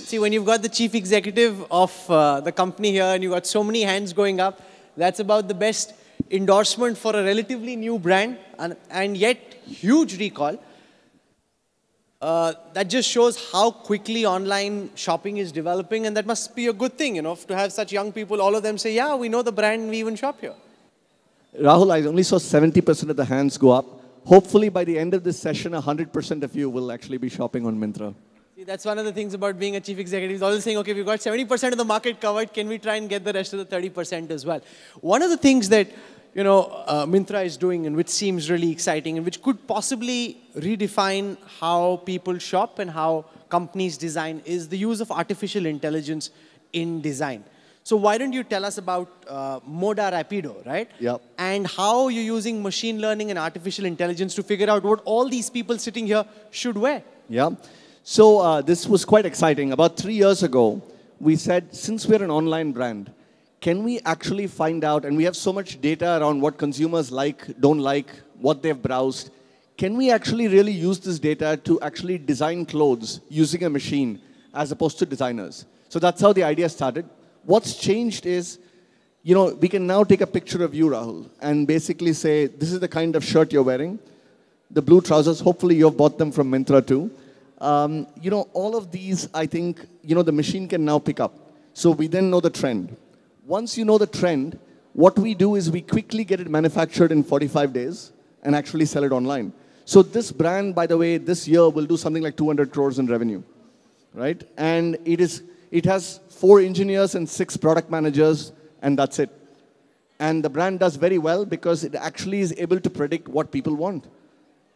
See, when you've got the chief executive of the company here and you've got so many hands going up, that's about the best endorsement for a relatively new brand and yet huge recall. That just shows how quickly online shopping is developing, and that must be a good thing, you know, to have such young people, all of them say, yeah, we know the brand and we even shop here. Rahul, I only saw 70% of the hands go up. Hopefully by the end of this session, 100% of you will actually be shopping on Myntra. See, that's one of the things about being a chief executive. He's always saying, okay, we've got 70% of the market covered. Can we try and get the rest of the 30% as well? One of the things that, you know, Myntra is doing and which seems really exciting and which could possibly redefine how people shop and how companies design is the use of artificial intelligence in design. So why don't you tell us about Moda Rapido, right? Yep. And how you're using machine learning and artificial intelligence to figure out what all these people sitting here should wear. Yeah. So this was quite exciting. About 3 years ago, we said, since we're an online brand, can we actually find out, and we have so much data around what consumers like, don't like, what they've browsed, can we actually really use this data to actually design clothes using a machine as opposed to designers? So that's how the idea started. What's changed is, you know, we can now take a picture of you, Rahul, and basically say, this is the kind of shirt you're wearing, the blue trousers, hopefully you've bought them from Myntra too. You know, all of these, I think, you know, the machine can now pick up. So we then know the trend. Once you know the trend, what we do is we quickly get it manufactured in 45 days and actually sell it online. So this brand, by the way, this year will do something like 200 crores in revenue, right? And it has 4 engineers and 6 product managers, and that's it. And the brand does very well because it actually is able to predict what people want.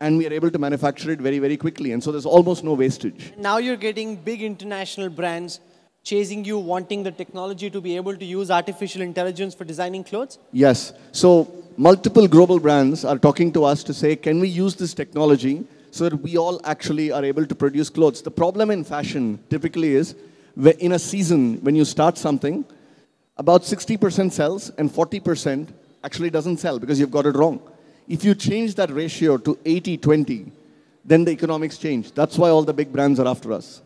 And we are able to manufacture it very, very quickly. And so there's almost no wastage. Now you're getting big international brands chasing you, wanting the technology to be able to use artificial intelligence for designing clothes? Yes. So multiple global brands are talking to us to say, can we use this technology so that we all actually are able to produce clothes? The problem in fashion typically is, in a season, when you start something, about 60% sells and 40% actually doesn't sell because you've got it wrong. If you change that ratio to 80-20, then the economics change. That's why all the big brands are after us.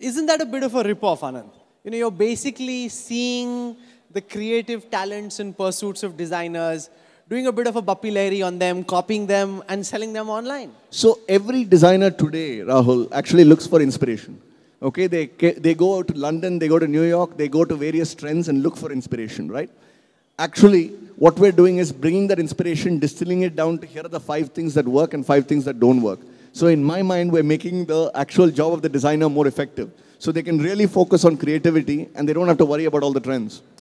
Isn't that a bit of a rip-off, Ananth? You know, you're basically seeing the creative talents and pursuits of designers, doing a bit of a bapilleri on them, copying them, and selling them online. So every designer today, Rahul, actually looks for inspiration. Okay, they go to London, they go to New York, they go to various trends and look for inspiration, right? Actually, what we're doing is bringing that inspiration, distilling it down to here are the 5 things that work and 5 things that don't work. So in my mind, we're making the actual job of the designer more effective. So they can really focus on creativity and they don't have to worry about all the trends.